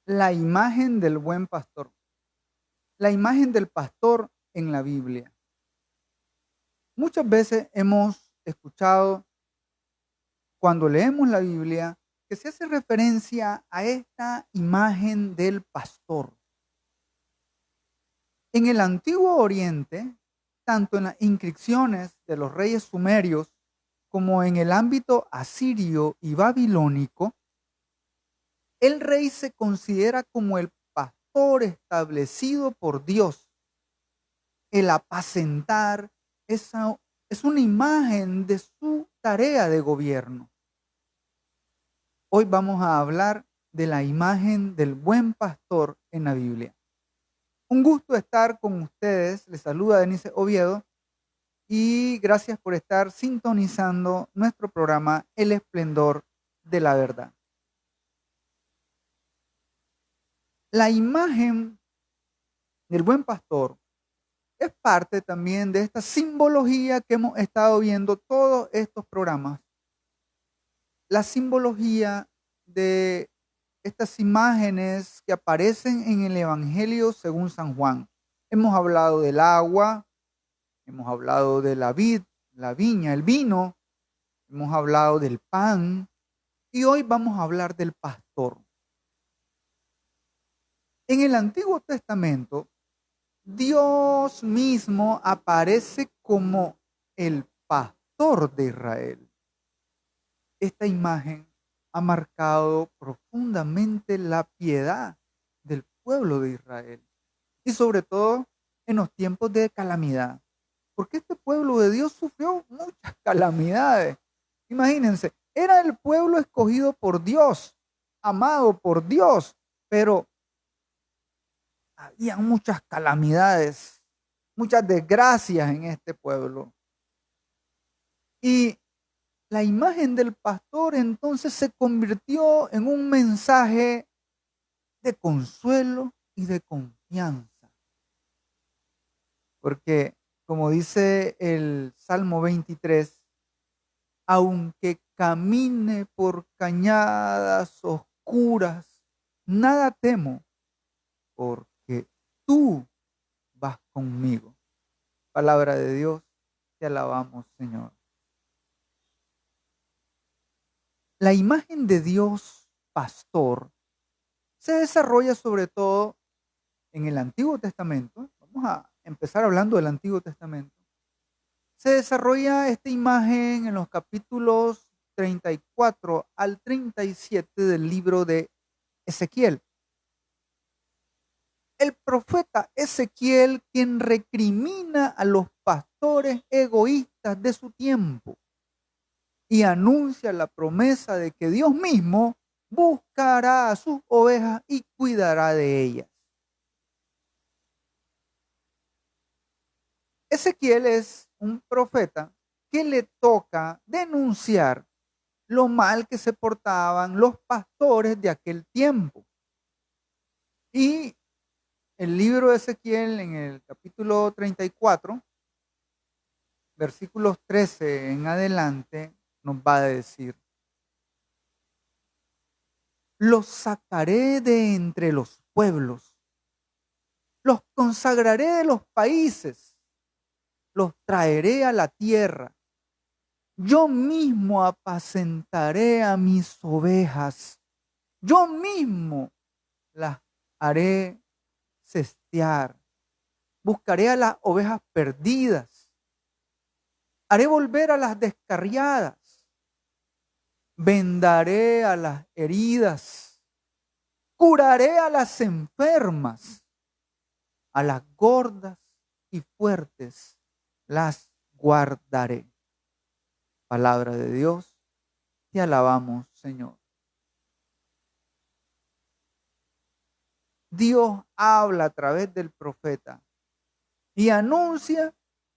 La imagen del buen pastor. La imagen del pastor en la Biblia. Muchas veces hemos escuchado cuando leemos la Biblia que se hace referencia a esta imagen del pastor. En el Antiguo Oriente, tanto en las inscripciones de los reyes sumerios como en el ámbito asirio y babilónico, el rey se considera como el pastor establecido por Dios. El apacentar es una imagen de su tarea de gobierno. Hoy vamos a hablar de la imagen del buen pastor en la Biblia. Un gusto estar con ustedes. Les saluda Denise Oviedo y gracias por estar sintonizando nuestro programa El Esplendor de la Verdad. La imagen del buen pastor es parte también de esta simbología que hemos estado viendo todos estos programas. La simbología de estas imágenes que aparecen en el Evangelio según San Juan. Hemos hablado del agua, hemos hablado de la vid, la viña, el vino, hemos hablado del pan y hoy vamos a hablar del pastor. En el Antiguo Testamento, Dios mismo aparece como el pastor de Israel. Esta imagen ha marcado profundamente la piedad del pueblo de Israel y sobre todo en los tiempos de calamidad, porque este pueblo de Dios sufrió muchas calamidades. Imagínense, era el pueblo escogido por Dios, amado por Dios, pero había muchas calamidades, muchas desgracias en este pueblo. Y la imagen del pastor entonces se convirtió en un mensaje de consuelo y de confianza. Porque, como dice el Salmo 23, aunque camine por cañadas oscuras, nada temo, porque tú vas conmigo. Palabra de Dios, te alabamos, Señor. La imagen de Dios pastor se desarrolla sobre todo en el Antiguo Testamento. Vamos a empezar hablando del Antiguo Testamento. Se desarrolla esta imagen en los capítulos 34 al 37 del libro de Ezequiel. El profeta Ezequiel, quien recrimina a los pastores egoístas de su tiempo y anuncia la promesa de que Dios mismo buscará a sus ovejas y cuidará de ellas. Ezequiel es un profeta que le toca denunciar lo mal que se portaban los pastores de aquel tiempo. Y el libro de Ezequiel en el capítulo 34, versículos 13 en adelante, nos va a decir: los sacaré de entre los pueblos, los consagraré de los países, los traeré a la tierra. Yo mismo apacentaré a mis ovejas, yo mismo las haré cestear, buscaré a las ovejas perdidas, haré volver a las descarriadas, vendaré a las heridas, curaré a las enfermas, a las gordas y fuertes las guardaré. Palabra de Dios, te alabamos, Señor. Dios habla a través del profeta y anuncia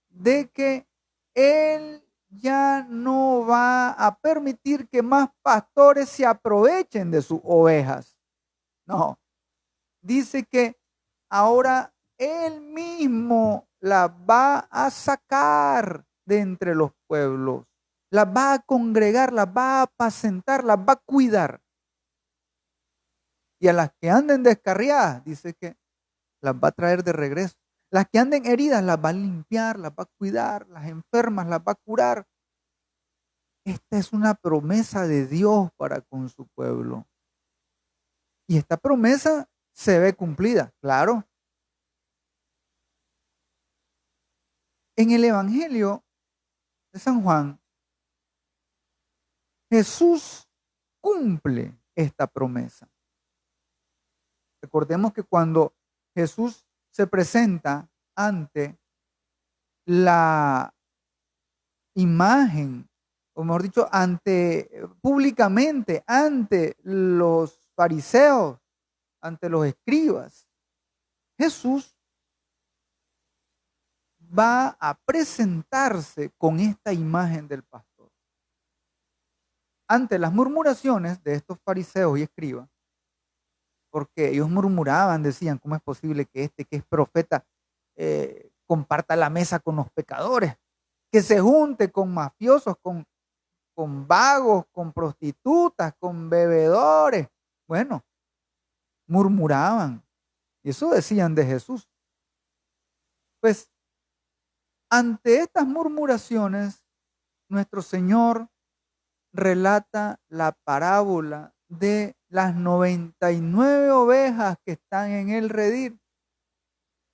de que Él ya no va a permitir que más pastores se aprovechen de sus ovejas. No, dice que ahora Él mismo las va a sacar de entre los pueblos, las va a congregar, las va a apacentar, las va a cuidar. Y a las que anden descarriadas, dice que las va a traer de regreso. Las que anden heridas las va a limpiar, las va a cuidar, las enfermas las va a curar. Esta es una promesa de Dios para con su pueblo. Y esta promesa se ve cumplida, claro. En el Evangelio de San Juan, Jesús cumple esta promesa. Recordemos que cuando Jesús se presenta ante la imagen, o mejor dicho, públicamente, ante los fariseos, ante los escribas, Jesús va a presentarse con esta imagen del pastor. Ante las murmuraciones de estos fariseos y escribas, porque ellos murmuraban, decían, ¿cómo es posible que este que es profeta comparta la mesa con los pecadores? Que se junte con mafiosos, con vagos, con prostitutas, con bebedores. Bueno, murmuraban. Y eso decían de Jesús. Pues, ante estas murmuraciones, nuestro Señor relata la parábola de las 99 ovejas que están en el redil,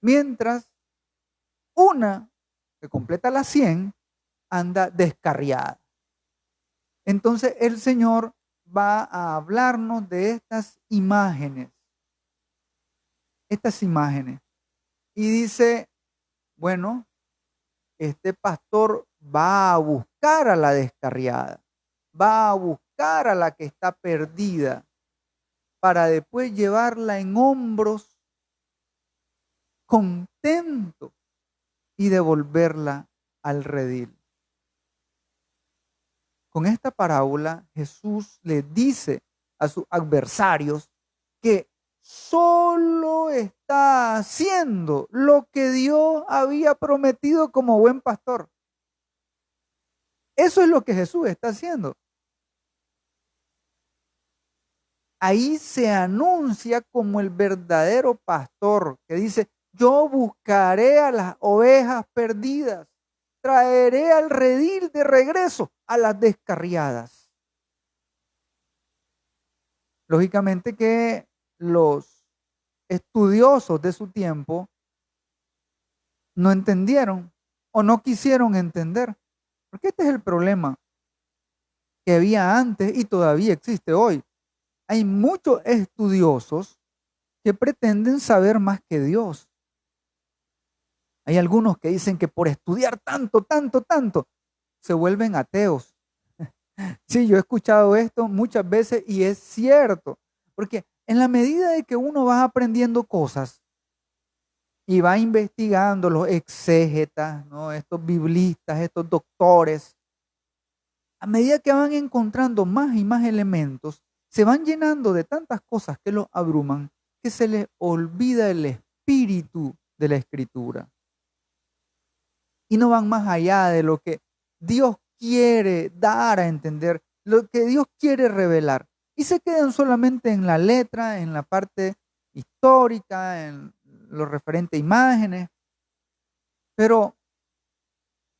mientras una, que completa las 100, anda descarriada. Entonces el Señor va a hablarnos de estas imágenes, y dice, bueno, este pastor va a buscar a la descarriada, va a buscar a la que está perdida, para después llevarla en hombros contento y devolverla al redil. Con esta parábola, Jesús le dice a sus adversarios que solo está haciendo lo que Dios había prometido como buen pastor. Eso es lo que Jesús está haciendo. Ahí se anuncia como el verdadero pastor, que dice, yo buscaré a las ovejas perdidas, traeré al redil de regreso a las descarriadas. Lógicamente que los estudiosos de su tiempo no entendieron o no quisieron entender, porque este es el problema que había antes y todavía existe hoy. Hay muchos estudiosos que pretenden saber más que Dios. Hay algunos que dicen que por estudiar tanto, se vuelven ateos. Sí, yo he escuchado esto muchas veces y es cierto, porque en la medida de que uno va aprendiendo cosas y va investigando los exégetas, ¿no? Estos biblistas, estos doctores, a medida que van encontrando más y más elementos, se van llenando de tantas cosas que los abruman, que se les olvida el espíritu de la escritura. Y no van más allá de lo que Dios quiere dar a entender, lo que Dios quiere revelar. Y se quedan solamente en la letra, en la parte histórica, en lo referente a imágenes. Pero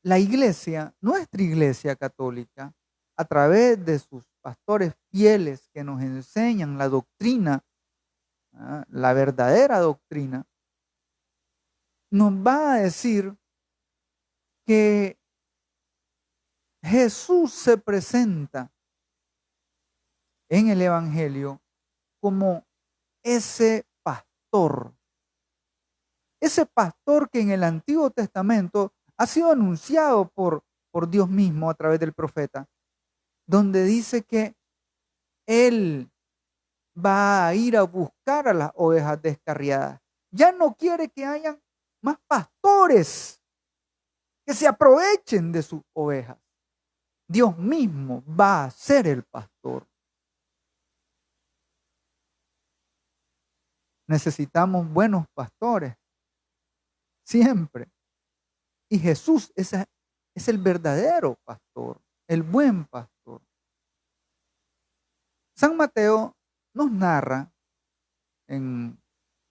la iglesia, nuestra iglesia católica, a través de sus pastores fieles que nos enseñan la doctrina, la verdadera doctrina, nos va a decir que Jesús se presenta en el Evangelio como ese pastor que en el Antiguo Testamento ha sido anunciado por Dios mismo a través del profeta, donde dice que Él va a ir a buscar a las ovejas descarriadas. Ya no quiere que hayan más pastores que se aprovechen de sus ovejas. Dios mismo va a ser el pastor. Necesitamos buenos pastores, siempre. Y Jesús es el verdadero pastor, el buen pastor. San Mateo nos narra en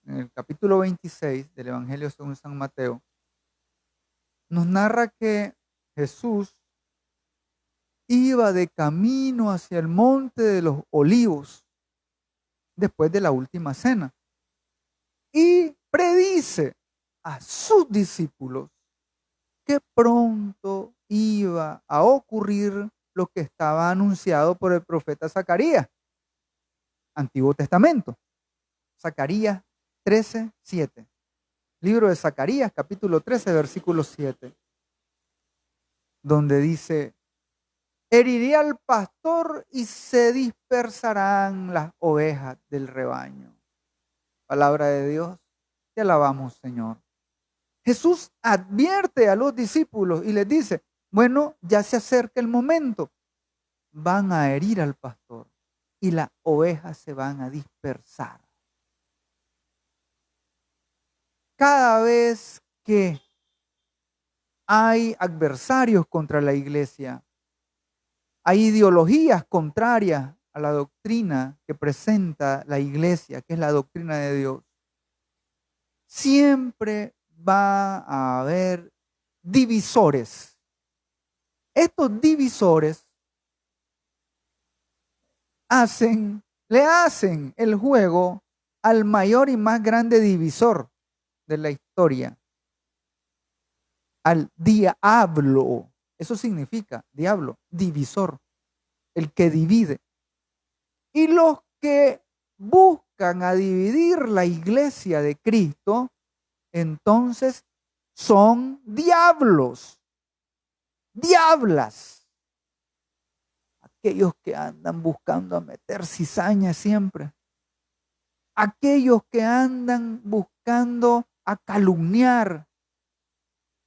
el capítulo 26 del Evangelio según San Mateo, nos narra que Jesús iba de camino hacia el monte de los olivos después de la última cena y predice a sus discípulos que pronto iba a ocurrir lo que estaba anunciado por el profeta Zacarías, Antiguo Testamento. Zacarías 13:7. Libro de Zacarías, capítulo 13, versículo 7, donde dice: heriré al pastor y se dispersarán las ovejas del rebaño. Palabra de Dios, te alabamos, Señor. Jesús advierte a los discípulos y les dice: bueno, ya se acerca el momento. Van a herir al pastor y las ovejas se van a dispersar. Cada vez que hay adversarios contra la iglesia, hay ideologías contrarias a la doctrina que presenta la iglesia, que es la doctrina de Dios, siempre va a haber divisores. Estos divisores le hacen el juego al mayor y más grande divisor de la historia, al diablo. Eso significa diablo, divisor, el que divide. Y los que buscan a dividir la iglesia de Cristo, entonces son diablos, diablas. Aquellos que andan buscando a meter cizaña siempre. Aquellos que andan buscando a calumniar,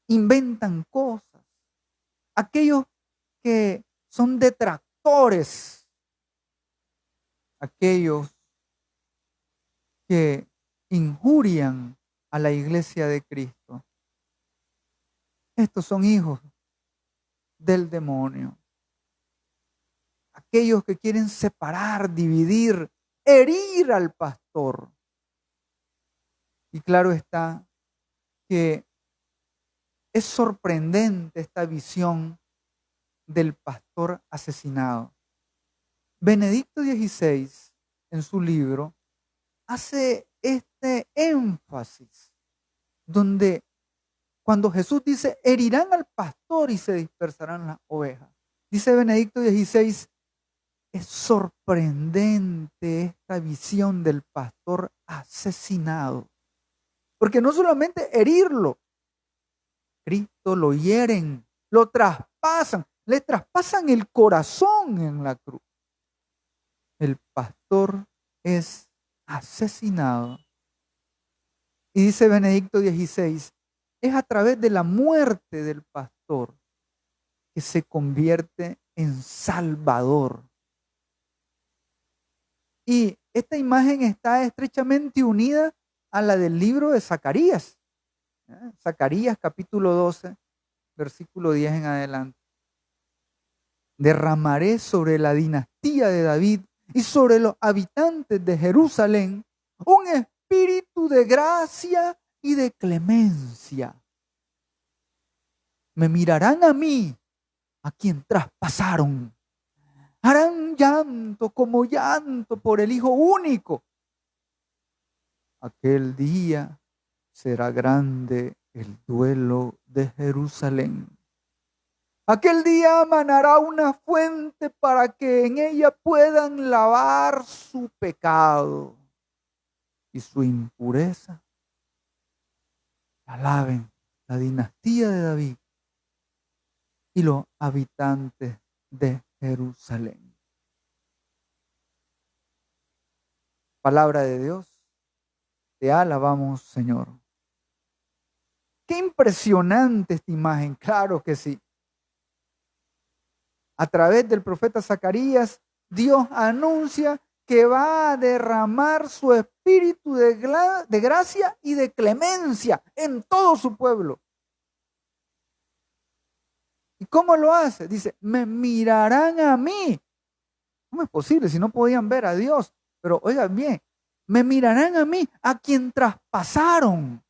inventan cosas. Aquellos que son detractores. Aquellos que injurian a la iglesia de Cristo. Estos son hijos del demonio. Aquellos que quieren separar, dividir, herir al pastor. Y claro está que es sorprendente esta visión del pastor asesinado. Benedicto XVI, en su libro, hace este énfasis, donde cuando Jesús dice, herirán al pastor y se dispersarán las ovejas. Dice Benedicto XVI, es sorprendente esta visión del pastor asesinado. Porque no solamente herirlo, Cristo lo hieren, lo traspasan, le traspasan el corazón en la cruz. El pastor es asesinado. Y dice Benedicto XVI, es a través de la muerte del pastor que se convierte en salvador. Y esta imagen está estrechamente unida a la del libro de Zacarías. Zacarías capítulo 12, versículo 10 en adelante. Derramaré sobre la dinastía de David y sobre los habitantes de Jerusalén un espíritu de gracia y de clemencia. Me mirarán a mí, a quien traspasaron. Harán llanto como llanto por el Hijo único. Aquel día será grande el duelo de Jerusalén. Aquel día manará una fuente para que en ella puedan lavar su pecado y su impureza. La laven la dinastía de David y los habitantes de Jerusalén. Palabra de Dios, te alabamos, Señor. Qué impresionante esta imagen, claro que sí. A través del profeta Zacarías, Dios anuncia que va a derramar su espíritu de gracia y de clemencia en todo su pueblo. ¿Y cómo lo hace? Dice, me mirarán a mí. ¿Cómo es posible si no podían ver a Dios? Pero oigan bien, me mirarán a mí, a quien traspasaron.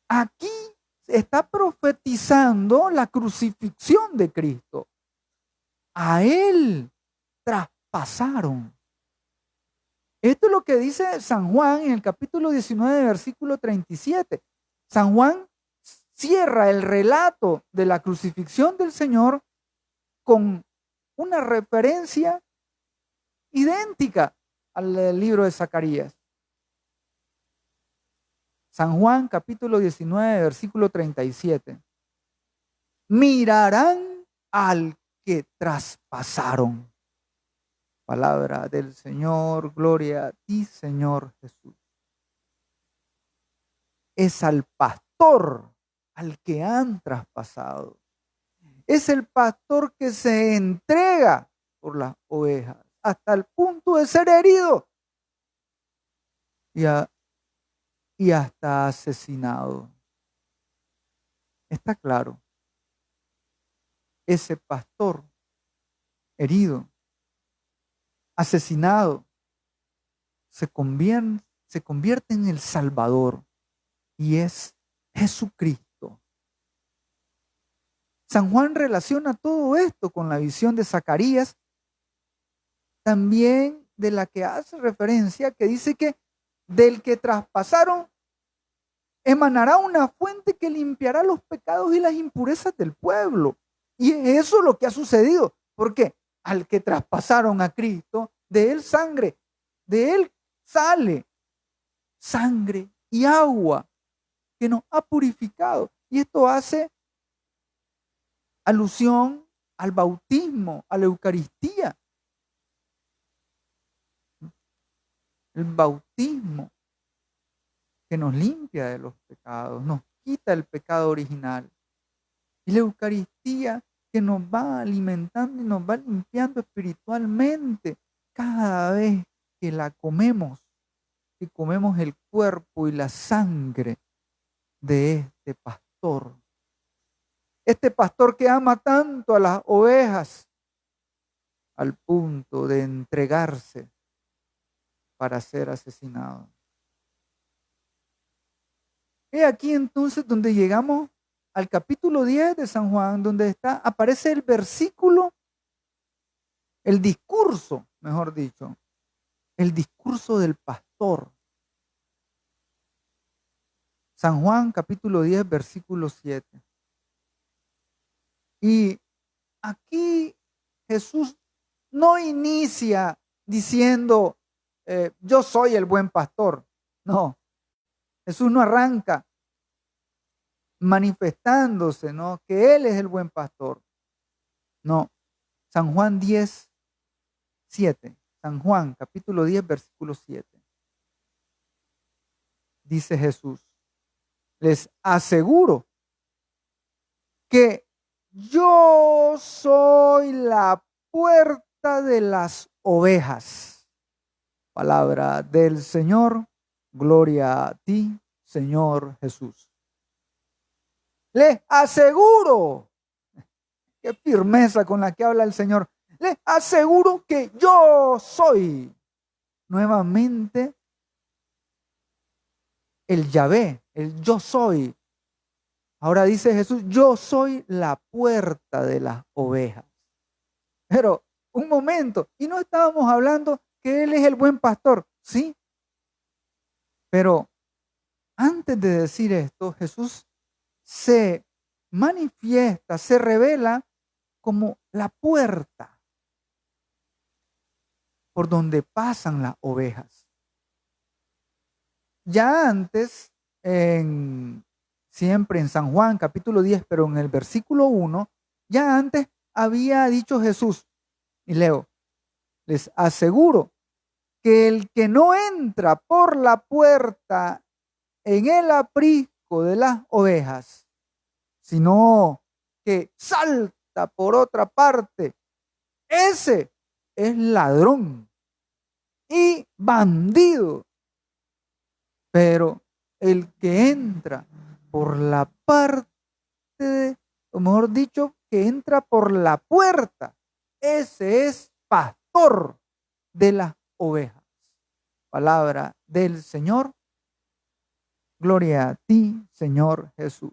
Aquí está profetizando la crucifixión de Cristo. A él traspasaron. Esto es lo que dice San Juan en el capítulo 19, versículo 37. San Juan cierra el relato de la crucifixión del Señor con una referencia idéntica al libro de Zacarías. San Juan capítulo 19, versículo 37. Mirarán al que traspasaron. Palabra del Señor, gloria a ti, Señor Jesús. Es al pastor al que han traspasado. Es el pastor que se entrega por las ovejas hasta el punto de ser herido y hasta asesinado. Está claro. Ese pastor herido, asesinado, se convierte en el Salvador y es Jesucristo. San Juan relaciona todo esto con la visión de Zacarías, también de la que hace referencia, que dice que del que traspasaron emanará una fuente que limpiará los pecados y las impurezas del pueblo. Y eso es lo que ha sucedido, porque al que traspasaron a Cristo, de él sangre, de él sale sangre y agua que nos ha purificado. Y esto hace alusión al bautismo, a la Eucaristía. El bautismo que nos limpia de los pecados, nos quita el pecado original. Y la Eucaristía que nos va alimentando y nos va limpiando espiritualmente cada vez que la comemos, que comemos el cuerpo y la sangre de este pastor. Este pastor que ama tanto a las ovejas al punto de entregarse para ser asesinado. He aquí entonces donde llegamos al capítulo 10 de San Juan, donde aparece el versículo, el discurso, mejor dicho, el discurso del pastor. San Juan capítulo 10, versículo 7. Y aquí Jesús no inicia diciendo, yo soy el buen pastor. No, Jesús no arranca manifestándose, ¿no? Que Él es el buen pastor. No, San Juan 10, 7. San Juan capítulo 10, versículo 7. Dice Jesús, les aseguro que yo soy la puerta de las ovejas. Palabra del Señor, gloria a ti, Señor Jesús. Les aseguro, qué firmeza con la que habla el Señor, les aseguro que yo soy. Nuevamente, el Yahvé, el yo soy. Ahora dice Jesús, yo soy la puerta de las ovejas. Pero, un momento, y no estábamos hablando que Él es el buen pastor, ¿sí? Pero, antes de decir esto, Jesús se manifiesta, se revela como la puerta por donde pasan las ovejas. Ya antes, siempre en San Juan capítulo 10, pero en el versículo 1, ya antes había dicho Jesús, y leo, les aseguro que el que no entra por la puerta en el aprisco de las ovejas, sino que salta por otra parte, ese es ladrón y bandido. Pero el que entra por la parte, o mejor dicho, que entra por la puerta, ese es pastor de las ovejas. palabra del Señor. Gloria a ti, Señor Jesús.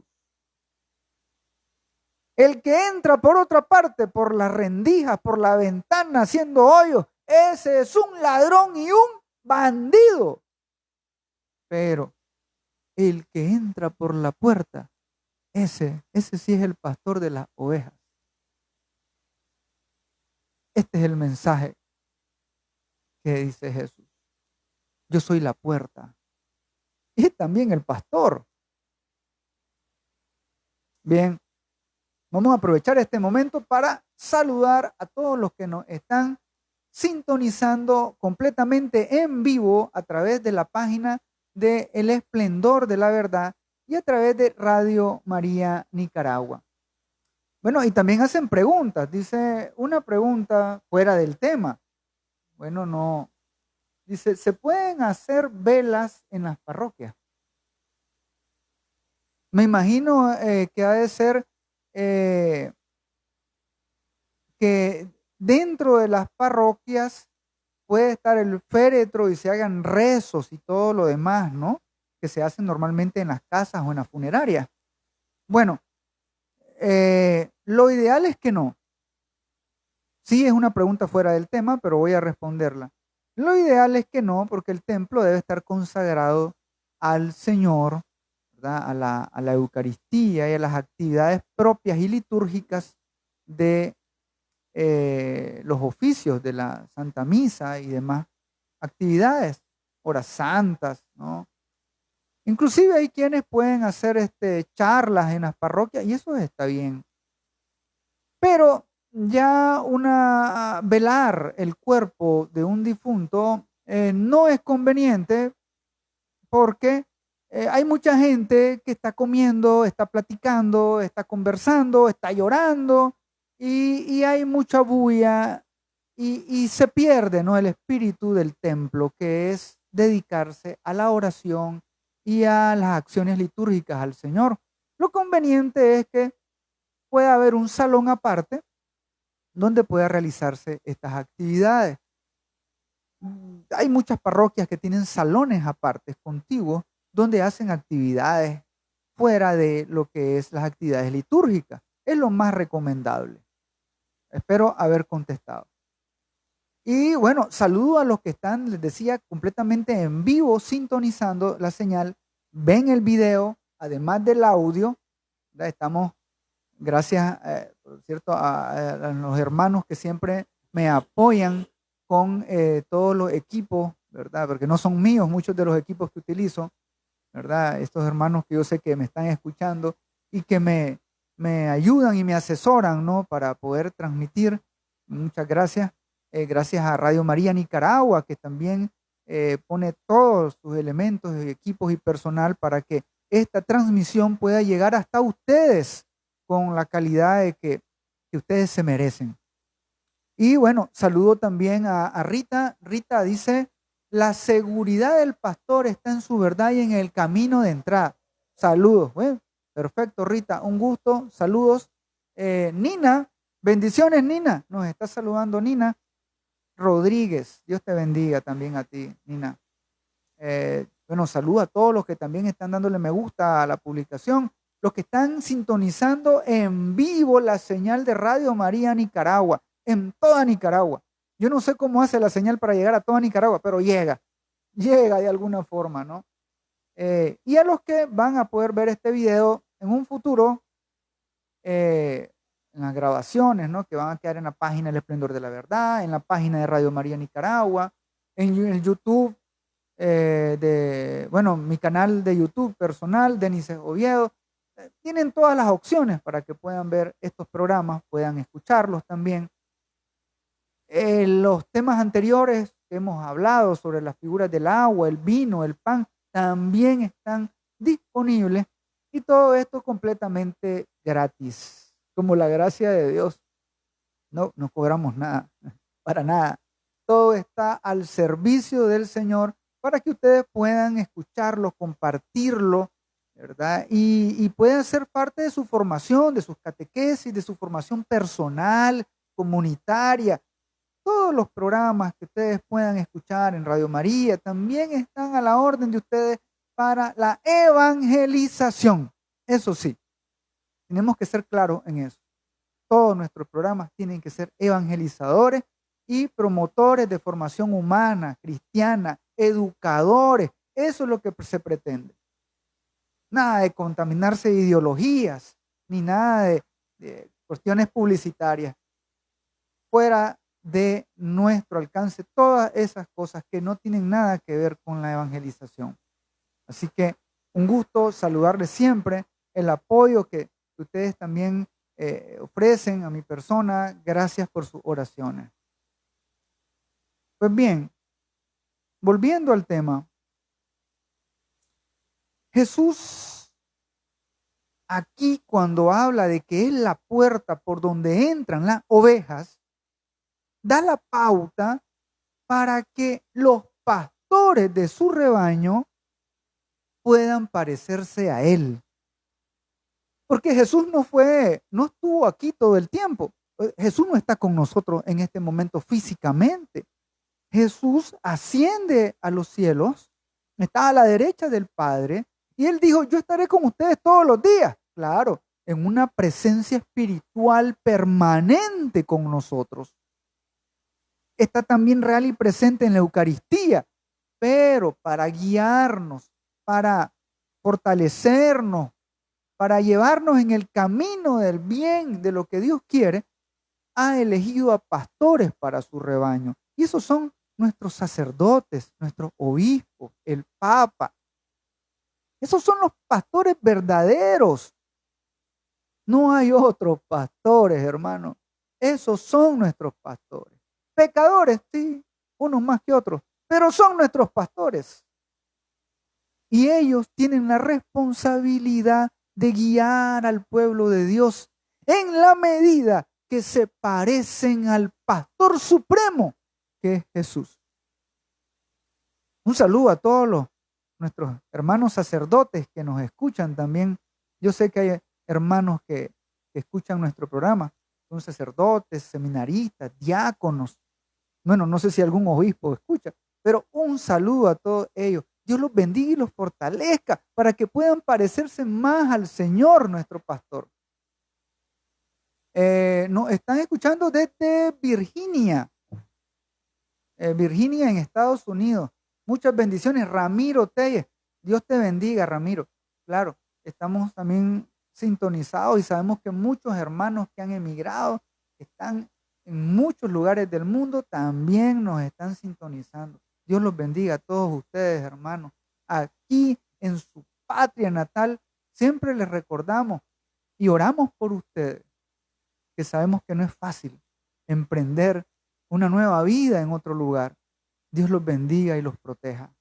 El que entra por otra parte, por las rendijas, por la ventana, haciendo hoyos, ese es un ladrón y un bandido. Pero el que entra por la puerta, ese sí es el pastor de las ovejas. Este es el mensaje que dice Jesús. Yo soy la puerta. Y también el pastor. Bien, vamos a aprovechar este momento para saludar a todos los que nos están sintonizando completamente en vivo a través de la página de El Esplendor de la Verdad y a través de Radio María Nicaragua. Bueno, y también hacen preguntas. Dice una pregunta fuera del tema. Bueno, no. Dice, ¿se pueden hacer velas en las parroquias? Me imagino que ha de ser que dentro de las parroquias puede estar el féretro y se hagan rezos y todo lo demás, ¿no? Que se hacen normalmente en las casas o en las funerarias. Bueno, lo ideal es que no. Sí, es una pregunta fuera del tema, pero voy a responderla. Lo ideal es que no, porque el templo debe estar consagrado al Señor, ¿verdad? A la Eucaristía y a las actividades propias y litúrgicas de los oficios de la Santa Misa y demás actividades, horas santas, ¿no? Inclusive hay quienes pueden hacer charlas en las parroquias y eso está bien. Pero ya velar el cuerpo de un difunto no es conveniente porque hay mucha gente que está comiendo, está platicando, está conversando, está llorando y hay mucha bulla y se pierde, ¿no?, el espíritu del templo, que es dedicarse a la oración y a las acciones litúrgicas al Señor. Lo conveniente es que pueda haber un salón aparte donde pueda realizarse estas actividades. Hay muchas parroquias que tienen salones aparte, contiguos, donde hacen actividades fuera de lo que es las actividades litúrgicas. Es lo más recomendable. Espero haber contestado. Y bueno, saludo a los que están, les decía, completamente en vivo, sintonizando la señal. Ven el video, además del audio. Estamos, gracias, por cierto, a los hermanos que siempre me apoyan con todos los equipos, ¿verdad? Porque no son míos muchos de los equipos que utilizo, ¿verdad? Estos hermanos que yo sé que me están escuchando y que me ayudan y me asesoran, ¿no?, para poder transmitir. Muchas gracias. Gracias a Radio María Nicaragua, que también pone todos sus elementos, equipos y personal para que esta transmisión pueda llegar hasta ustedes con la calidad que ustedes se merecen. Y bueno, saludo también a Rita. Rita dice, la seguridad del pastor está en su verdad y en el camino de entrada. Saludos. Bueno, perfecto, Rita, un gusto. Saludos. Nina, bendiciones, Nina. Nos está saludando Nina Rodríguez. Dios te bendiga también a ti, Nina. Bueno, saludo a todos los que también están dándole me gusta a la publicación, los que están sintonizando en vivo la señal de Radio María Nicaragua, en toda Nicaragua. Yo no sé cómo hace la señal para llegar a toda Nicaragua, pero llega de alguna forma, ¿no? Y a los que van a poder ver este video en un futuro, en las grabaciones, ¿no?, que van a quedar en la página El Esplendor de la Verdad, en la página de Radio María Nicaragua, en el YouTube, mi canal de YouTube personal, Denis Oviedo. Tienen todas las opciones para que puedan ver estos programas, puedan escucharlos también. Los temas anteriores que hemos hablado sobre las figuras del agua, el vino, el pan, también están disponibles y todo esto completamente gratis, como la gracia de Dios. No cobramos nada, para nada. Todo está al servicio del Señor para que ustedes puedan escucharlo, compartirlo, ¿verdad? Y puedan ser parte de su formación, de sus catequesis, de su formación personal, comunitaria. todos los programas que ustedes puedan escuchar en Radio María también están a la orden de ustedes para la evangelización. Eso sí, tenemos que ser claros en eso. Todos nuestros programas tienen que ser evangelizadores y promotores de formación humana, cristiana, educadores. Eso es lo que se pretende. Nada de contaminarse de ideologías, ni nada de cuestiones publicitarias. Fuera de nuestro alcance, todas esas cosas que no tienen nada que ver con la evangelización. Así que un gusto saludarles siempre, el apoyo que ustedes también ofrecen a mi persona. Gracias por sus oraciones. Pues bien, volviendo al tema, Jesús aquí cuando habla de que es la puerta por donde entran las ovejas, da la pauta para que los pastores de su rebaño puedan parecerse a él. Porque Jesús no estuvo aquí todo el tiempo. Jesús no está con nosotros en este momento físicamente. Jesús asciende a los cielos, está a la derecha del Padre, y él dijo, yo estaré con ustedes todos los días. Claro, en una presencia espiritual permanente con nosotros. Está también real y presente en la Eucaristía, pero para guiarnos, para fortalecernos, para llevarnos en el camino del bien, de lo que Dios quiere, ha elegido a pastores para su rebaño. Y esos son nuestros sacerdotes, nuestros obispos, el Papa. Esos son los pastores verdaderos. No hay otros pastores, hermano. Esos son nuestros pastores. Pecadores, sí, unos más que otros, pero son nuestros pastores. Y ellos tienen la responsabilidad de guiar al pueblo de Dios en la medida que se parecen al pastor supremo, que es Jesús. Un saludo a todos nuestros hermanos sacerdotes que nos escuchan también. Yo sé que hay hermanos que escuchan nuestro programa, son sacerdotes, seminaristas, diáconos. Bueno, no sé si algún obispo escucha, pero un saludo a todos ellos. Dios los bendiga y los fortalezca para que puedan parecerse más al Señor, nuestro pastor. Nos están escuchando desde Virginia, Virginia en Estados Unidos. Muchas bendiciones, Ramiro Telles. Dios te bendiga, Ramiro. Claro, estamos también sintonizados y sabemos que muchos hermanos que han emigrado están en muchos lugares del mundo, también nos están sintonizando. Dios los bendiga a todos ustedes, hermanos. Aquí en su patria natal, siempre les recordamos y oramos por ustedes, que sabemos que no es fácil emprender una nueva vida en otro lugar. Dios los bendiga y los proteja.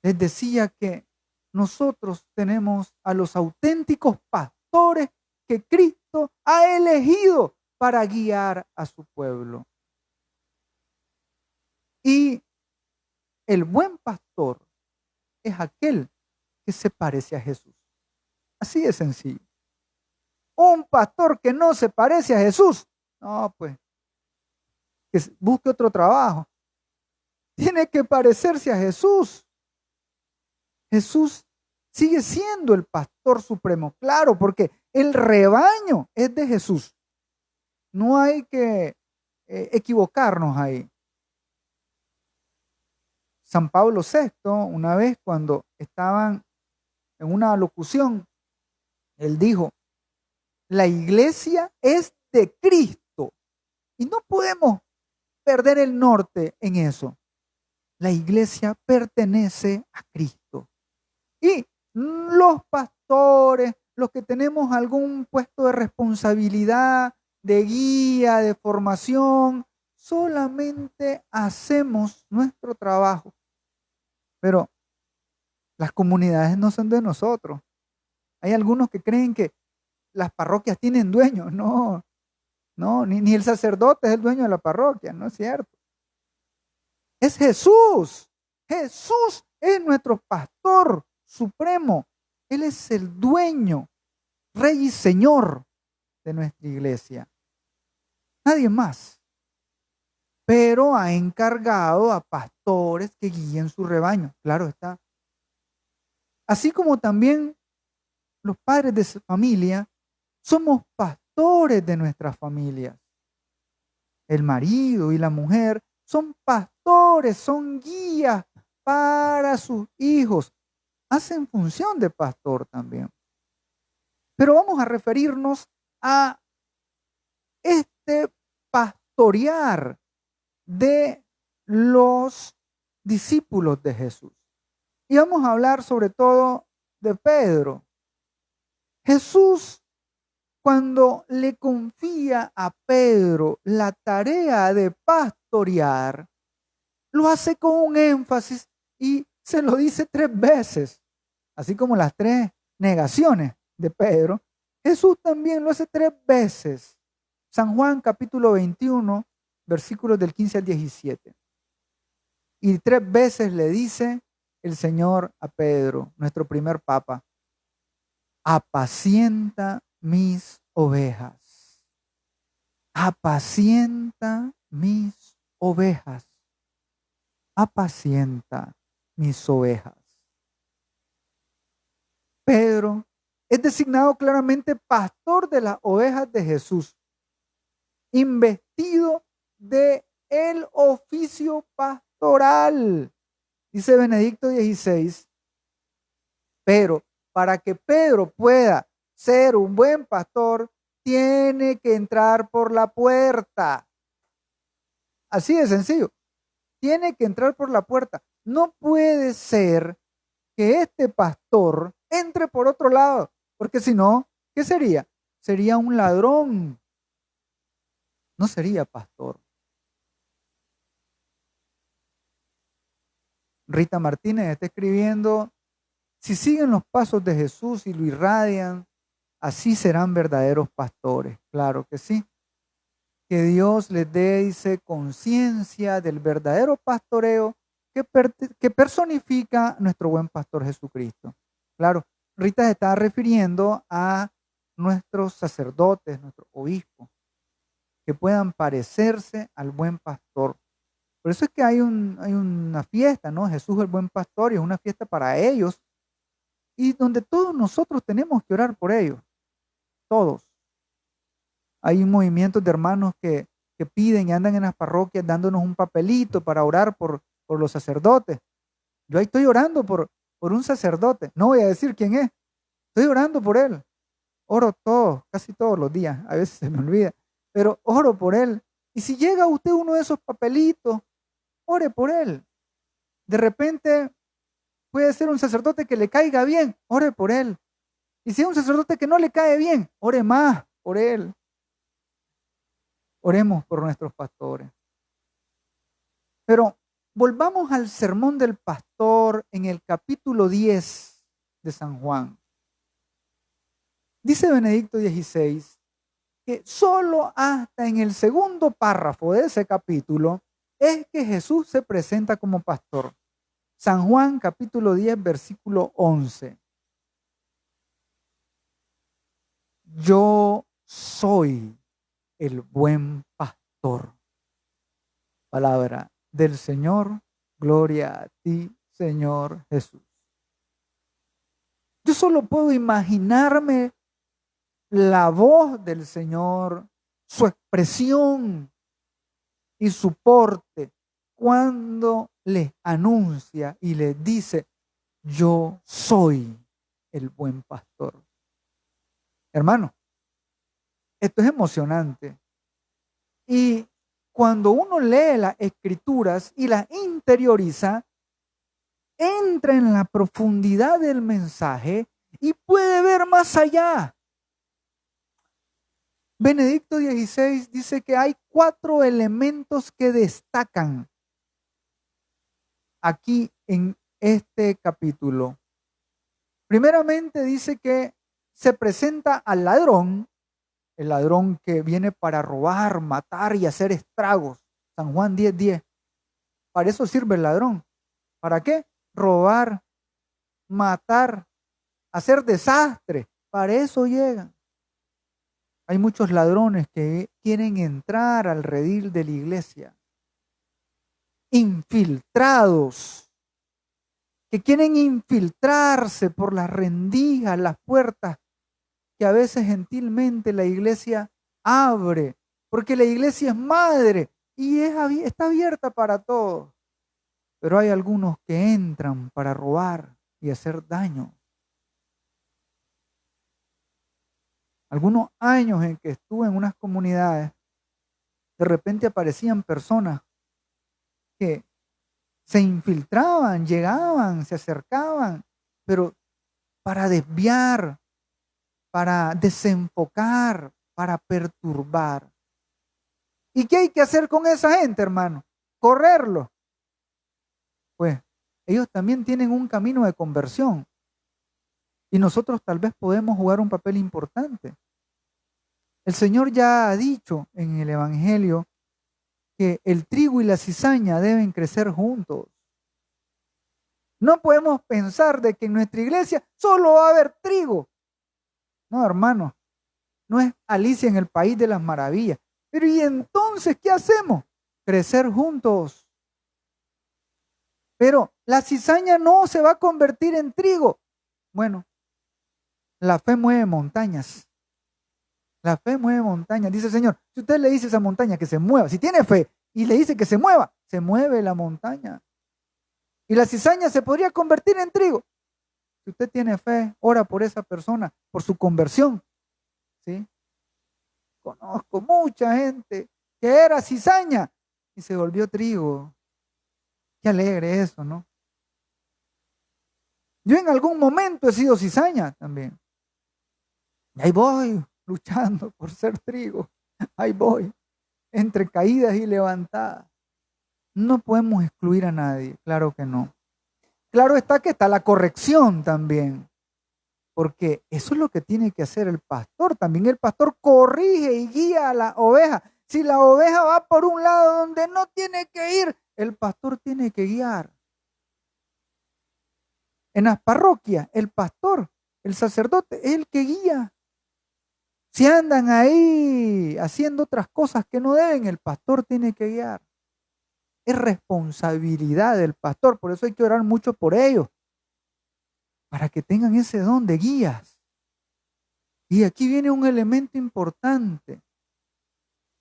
Les decía que nosotros tenemos a los auténticos pastores que Cristo ha elegido para guiar a su pueblo. Y el buen pastor es aquel que se parece a Jesús. Así de sencillo. Un pastor que no se parece a Jesús, no, pues, que busque otro trabajo. Tiene que parecerse a Jesús. Jesús sigue siendo el pastor supremo, claro, porque el rebaño es de Jesús. No hay que equivocarnos ahí. San Pablo VI, una vez cuando estaban en una locución, él dijo, la iglesia es de Cristo y no podemos perder el norte en eso. La iglesia pertenece a Cristo. Y los pastores, los que tenemos algún puesto de responsabilidad, de guía, de formación, solamente hacemos nuestro trabajo. Pero las comunidades no son de nosotros. Hay algunos que creen que las parroquias tienen dueños. No, ni el sacerdote es el dueño de la parroquia, no es cierto. Es Jesús. Jesús es nuestro pastor supremo. Él es el dueño, rey y señor de nuestra iglesia. nadie más. Pero ha encargado a pastores que guíen su rebaño. Claro está. Así como también los padres de familia somos pastores de nuestras familias. El marido y la mujer son pastores, son guías para sus hijos. Hacen función de pastor también. Pero vamos a referirnos a este pastorear de los discípulos de Jesús. Y vamos a hablar sobre todo de Pedro. Jesús, cuando le confía a Pedro la tarea de pastorear, lo hace con un énfasis y se lo dice 3 veces, así como las 3 negaciones de Pedro. Jesús también lo hace 3 veces. San Juan capítulo 21, versículos del 15 al 17. Y 3 veces le dice el Señor a Pedro, nuestro primer papa: apacienta mis ovejas. Apacienta mis ovejas. Apacienta mis ovejas. Pedro es designado claramente pastor de las ovejas de Jesús, investido de el oficio pastoral. Dice Benedicto XVI, pero para que Pedro pueda ser un buen pastor, tiene que entrar por la puerta. Así de sencillo. Tiene que entrar por la puerta. No puede ser que este pastor entre por otro lado, porque si no, ¿qué sería? Sería un ladrón. No sería pastor. Rita Martínez está escribiendo: si siguen los pasos de Jesús y lo irradian, así serán verdaderos pastores. Claro que sí. Que Dios les dé, dice, conciencia del verdadero pastoreo que personifica nuestro buen pastor Jesucristo. Claro, Rita se está refiriendo a nuestros sacerdotes, nuestros obispos, que puedan parecerse al buen pastor. Por eso es que hay una fiesta, ¿no? Jesús el buen pastor, y es una fiesta para ellos, y donde todos nosotros tenemos que orar por ellos, todos. Hay movimientos de hermanos que piden y andan en las parroquias dándonos un papelito para orar por los sacerdotes. Yo ahí estoy orando por un sacerdote, no voy a decir quién es, estoy orando por él. Oro todos, casi todos los días, a veces se me olvida, pero oro por él. Y si llega a usted uno de esos papelitos, ore por él. De repente puede ser un sacerdote que le caiga bien, ore por él. Y si es un sacerdote que no le cae bien, ore más por él. Oremos por nuestros pastores. Pero volvamos al sermón del pastor en el capítulo 10 de San Juan. Dice Benedicto XVI que solo hasta en el segundo párrafo de ese capítulo es que Jesús se presenta como pastor. San Juan capítulo 10, versículo 11. Yo soy el buen pastor. Palabra del Señor, gloria a ti, Señor Jesús. Yo solo puedo imaginarme la voz del Señor, su expresión y su porte cuando les anuncia y les dice: yo soy el buen pastor. Hermano, esto es emocionante. Y cuando uno lee las escrituras y las interioriza, entra en la profundidad del mensaje y puede ver más allá. Benedicto XVI dice que hay 4 elementos que destacan aquí en este capítulo. Primeramente dice que se presenta al ladrón, el ladrón que viene para robar, matar y hacer estragos. San Juan 10:10. Para eso sirve el ladrón. ¿Para qué? Robar, matar, hacer desastre. Para eso llegan. Hay muchos ladrones que quieren entrar al redil de la iglesia, infiltrados, que quieren infiltrarse por las rendijas, las puertas que a veces gentilmente la iglesia abre, porque la iglesia es madre y está abierta para todos. Pero hay algunos que entran para robar y hacer daño. Algunos años en que estuve en unas comunidades, de repente aparecían personas que se infiltraban, llegaban, se acercaban, pero para desviar, para desenfocar, para perturbar. ¿Y qué hay que hacer con esa gente, hermano? Correrlo. Pues ellos también tienen un camino de conversión y nosotros tal vez podemos jugar un papel importante. El Señor ya ha dicho en el Evangelio que el trigo y la cizaña deben crecer juntos. No podemos pensar de que en nuestra iglesia solo va a haber trigo. No, hermano, no es Alicia en el País de las Maravillas. Pero ¿y entonces qué hacemos? Crecer juntos. Pero la cizaña no se va a convertir en trigo. Bueno, la fe mueve montañas. La fe mueve montañas. Dice el Señor, si usted le dice a esa montaña que se mueva, si tiene fe y le dice que se mueve la montaña. Y la cizaña se podría convertir en trigo. Si usted tiene fe, ora por esa persona, por su conversión. ¿Sí? Conozco mucha gente que era cizaña y se volvió trigo. Qué alegre eso, ¿no? Yo en algún momento he sido cizaña también. Y ahí voy, luchando por ser trigo. Ahí voy, entre caídas y levantadas. No podemos excluir a nadie, claro que no. Claro está que está la corrección también, porque eso es lo que tiene que hacer el pastor. También el pastor corrige y guía a la oveja. Si la oveja va por un lado donde no tiene que ir, el pastor tiene que guiar. En las parroquias, el pastor, el sacerdote, es el que guía. Si andan ahí haciendo otras cosas que no deben, el pastor tiene que guiar. Es responsabilidad del pastor, por eso hay que orar mucho por ellos, para que tengan ese don de guías. Y aquí viene un elemento importante.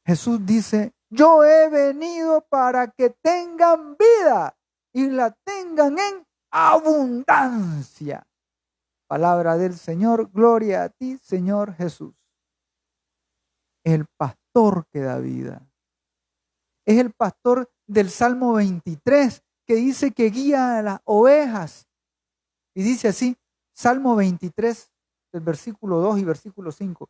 Jesús dice, yo he venido para que tengan vida y la tengan en abundancia. Palabra del Señor, gloria a ti, Señor Jesús. El pastor que da vida. Es el pastor del Salmo 23 que dice que guía a las ovejas. Y dice así, Salmo 23, el versículo 2 y versículo 5.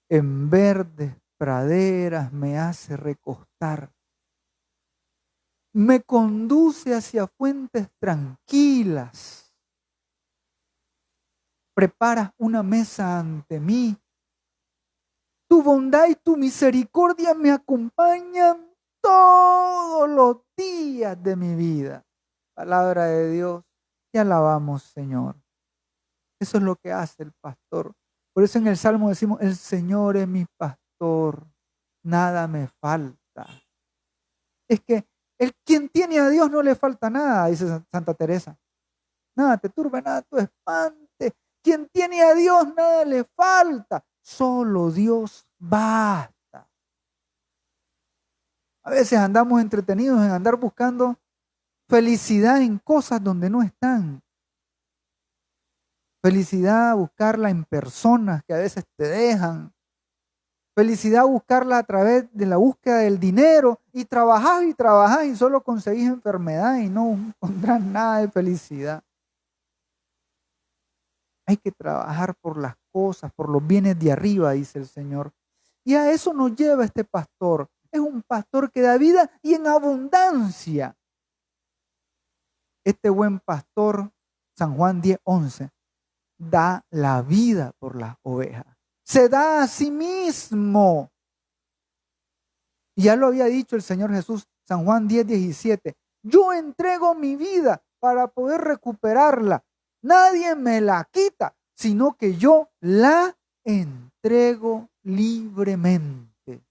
En verdes praderas me hace recostar. Me conduce hacia fuentes tranquilas. Preparas una mesa ante mí. Tu bondad y tu misericordia me acompañan todos los días de mi vida. Palabra de Dios, te alabamos, Señor. Eso es lo que hace el pastor. Por eso en el Salmo decimos, el Señor es mi pastor, nada me falta. Es que quien tiene a Dios no le falta nada, dice Santa Teresa. Nada te turbe, nada te espante. Quien tiene a Dios nada le falta. Solo Dios basta. A veces andamos entretenidos en andar buscando felicidad en cosas donde no están. Felicidad buscarla en personas que a veces te dejan. Felicidad buscarla a través de la búsqueda del dinero y trabajás y solo conseguís enfermedad y no encontrás nada de felicidad. Hay que trabajar por las cosas, por los bienes de arriba, dice el Señor. Y a eso nos lleva este pastor. Es un pastor que da vida y en abundancia. Este buen pastor, San Juan 10:11, da la vida por las ovejas. Se da a sí mismo. Y ya lo había dicho el Señor Jesús, San Juan 10:17. Yo entrego mi vida para poder recuperarla. Nadie me la quita, sino que yo la entrego libremente.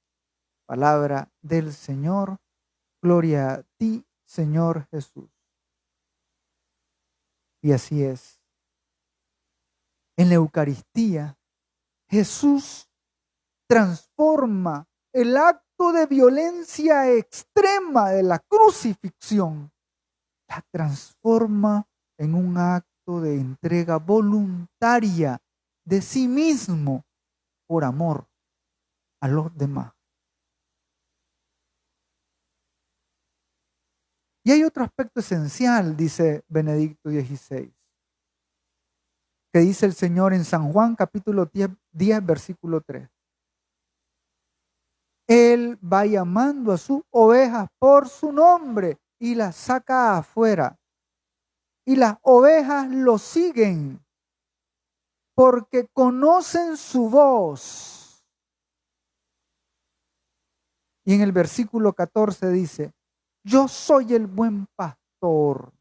Palabra del Señor. Gloria a ti, Señor Jesús. Y así es. En la Eucaristía, Jesús transforma el acto de violencia extrema de la crucifixión, la transforma en un acto de entrega voluntaria de sí mismo por amor a los demás. Y hay otro aspecto esencial, dice Benedicto XVI, que dice el Señor en San Juan capítulo 10 versículo 3. Él va llamando a sus ovejas por su nombre y las saca afuera. Y las ovejas lo siguen porque conocen su voz. Y en el versículo 14 dice, yo soy el buen pastor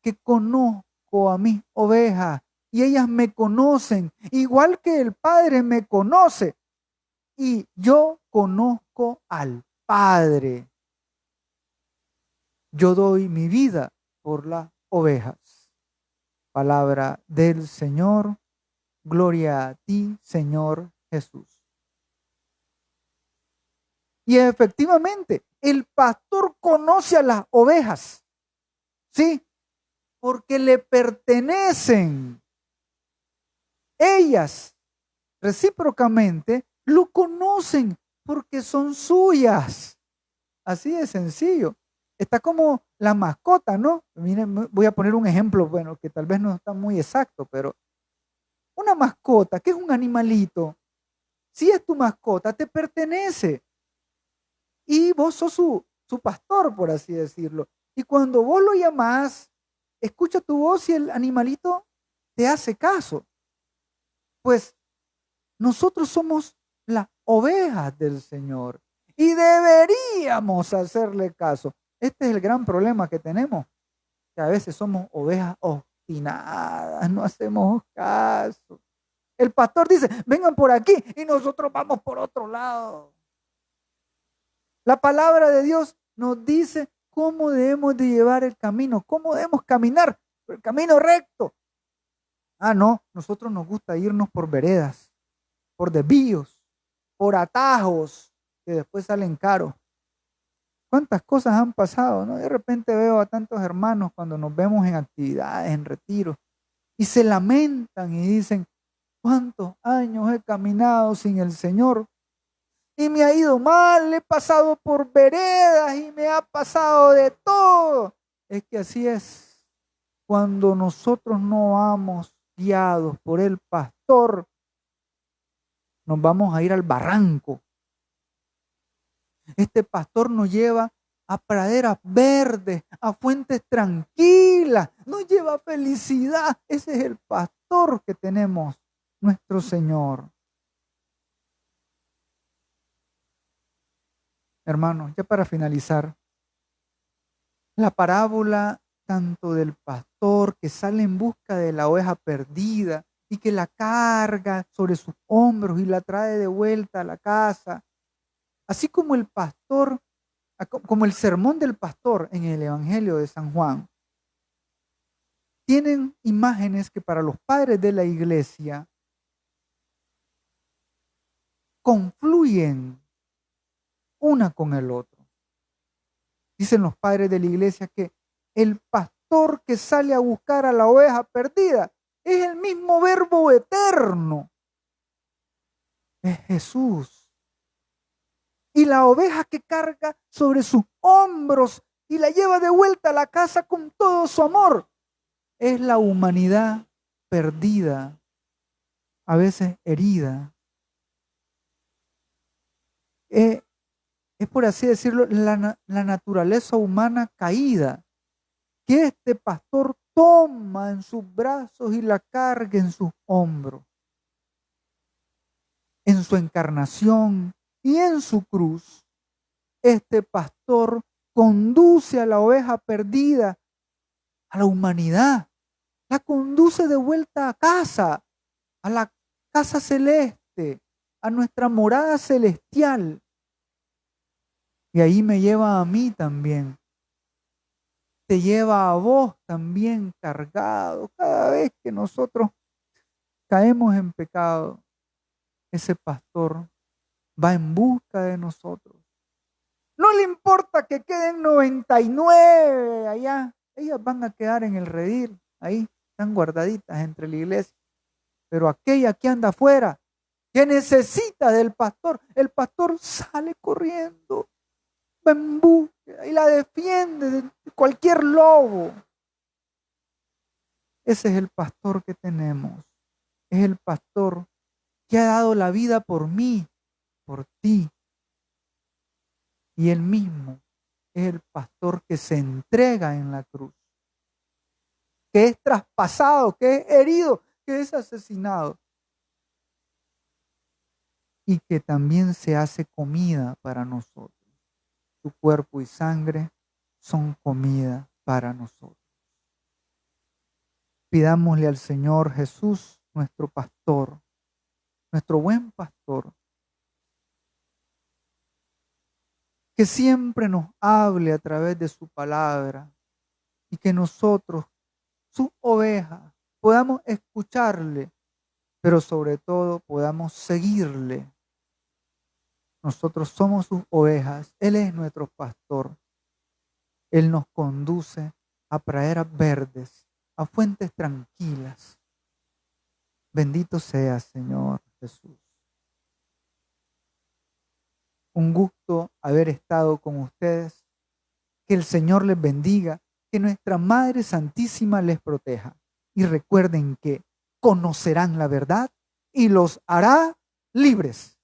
que conozco a mis ovejas y ellas me conocen, igual que el Padre me conoce y yo conozco al Padre. Yo doy mi vida por las ovejas. Palabra del Señor. Gloria a ti, Señor Jesús. Y efectivamente, el pastor conoce a las ovejas, ¿sí? Porque le pertenecen. Ellas, recíprocamente, lo conocen porque son suyas. Así de sencillo. Está como la mascota, ¿no? Miren, voy a poner un ejemplo, bueno, que tal vez no está muy exacto, pero una mascota, que es un animalito, si es tu mascota, te pertenece. Y vos sos su pastor, por así decirlo. Y cuando vos lo llamás, escucha tu voz y el animalito te hace caso. Pues nosotros somos las ovejas del Señor y deberíamos hacerle caso. Este es el gran problema que tenemos, que a veces somos ovejas obstinadas, no hacemos caso. El pastor dice, vengan por aquí y nosotros vamos por otro lado. La palabra de Dios nos dice cómo debemos de llevar el camino, cómo debemos caminar el camino recto. Ah, no, nosotros nos gusta irnos por veredas, por desvíos, por atajos que después salen caros. ¿Cuántas cosas han pasado, no? De repente veo a tantos hermanos cuando nos vemos en actividades, en retiros, y se lamentan y dicen, ¿cuántos años he caminado sin el Señor? Y me ha ido mal, he pasado por veredas y me ha pasado de todo. Es que así es. Cuando nosotros no vamos guiados por el pastor, nos vamos a ir al barranco. Este pastor nos lleva a praderas verdes, a fuentes tranquilas, nos lleva a felicidad. Ese es el pastor que tenemos, nuestro Señor. Hermanos, ya para finalizar, la parábola tanto del pastor que sale en busca de la oveja perdida y que la carga sobre sus hombros y la trae de vuelta a la casa, así como el pastor, como el sermón del pastor en el Evangelio de San Juan, tienen imágenes que para los padres de la iglesia confluyen una con el otro. Dicen los padres de la iglesia que el pastor que sale a buscar a la oveja perdida es el mismo verbo eterno. Es Jesús. Y la oveja que carga sobre sus hombros y la lleva de vuelta a la casa con todo su amor es la humanidad perdida, a veces herida. Es por así decirlo, la naturaleza humana caída, que este pastor toma en sus brazos y la carga en sus hombros. En su encarnación y en su cruz, este pastor conduce a la oveja perdida, a la humanidad, la conduce de vuelta a casa, a la casa celeste, a nuestra morada celestial. Y ahí me lleva a mí también. Te lleva a vos también cargado. Cada vez que nosotros caemos en pecado, ese pastor va en busca de nosotros. No le importa que queden 99 allá. Ellas van a quedar en el redil. Ahí están guardaditas entre la iglesia. Pero aquella que anda afuera, que necesita del pastor, el pastor sale corriendo, va en búsqueda y la defiende de cualquier lobo. Ese es el pastor que tenemos. Es el pastor que ha dado la vida por mí, por ti. Y él mismo es el pastor que se entrega en la cruz, que es traspasado, que es herido, que es asesinado y que también se hace comida para nosotros. Su cuerpo y sangre son comida para nosotros. Pidámosle al Señor Jesús, nuestro pastor, nuestro buen pastor, que siempre nos hable a través de su palabra y que nosotros, sus ovejas, podamos escucharle, pero sobre todo podamos seguirle. Nosotros somos sus ovejas, Él es nuestro pastor. Él nos conduce a praderas verdes, a fuentes tranquilas. Bendito sea, Señor Jesús. Un gusto haber estado con ustedes. Que el Señor les bendiga, que nuestra Madre Santísima les proteja. Y recuerden que conocerán la verdad y los hará libres.